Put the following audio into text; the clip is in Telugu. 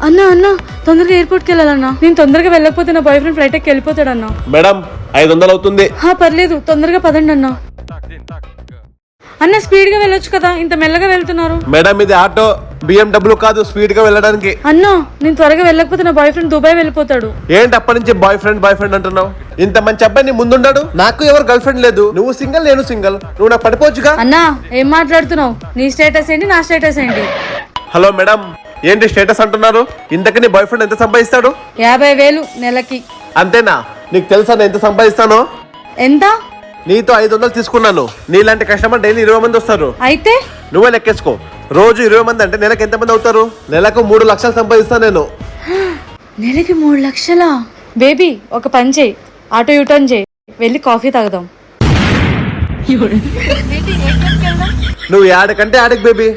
అన్నా అన్నా తొందరగా ఎయిర్పోర్ట్ కి వెళ్ళాలన్నా. నేను తొందరగా వెళ్ళకపోతే నా బాయ్ ఫ్రెండ్ ఫ్లైట్ ఎక్కి వెళ్ళిపోతాడన్నా. మేడం 500 అవుతుంది. పర్లేదు తొందరగా పదండి అన్నా. అన్న స్పీడ్ గా వెళ్ళొచ్చు కదా, ఇంత మెల్లగా వెళ్తున్నారు. మేడం ఇది ఆటో, BMW కాదు స్పీడ్ గా వెళ్ళడానికి. అన్నా నేను త్వరగా వెళ్ళకపోతే నా బాయ్ ఫ్రెండ్ దుబాయ్ వెళ్ళిపోతాడు. ఏంటి అప్పటి నుంచి బాయ్ ఫ్రెండ్ అంటున్నావు? ఇంత మంచి అబ్బాయి నీ ముందున్నాడు, నాకు ఎవరు గర్ల్ ఫ్రెండ్ లేదు. నువ్వు సింగిల్ నేను సింగిల్, నువ్వు నాకు పడిపోవచ్చుగా. అన్నా ఏం మాట్లాడుతున్నావు? నీ స్టేటస్ ఏంటి, నా స్టేటస్ ఏంటి? హలో మేడం, ఏంటి స్టేటస్ అంటున్నారు? ఇంతకు నీ బాయ్ ఫ్రెండ్ ఎంత సంపాదిస్తాడు? 50,000 నెలకి. అంతేనా? నీకు తెలుసా నేను ఎంత సంపాదిస్తానో? ఎంత? నీతో 500 తీసుకున్నాను. నీలాంటి కస్టమర్ డైలీ 20 మంది వస్తారు. అయితే నువ్వే లెక్కేసుకో, రోజు 20 మంది అంటే నెలకు ఎంత మంది అవుతారు? నెలకు 3 లక్షలు సంపాదిస్తాను నేను. నెలకి 3 లక్షలా? బేబీ ఒక పని చేయి, ఆటో యూటర్న్ చేయి, వెళ్ళి కాఫీ తాగుదాం. నువ్వు ఆడకంటే ఆడకు బేబీ.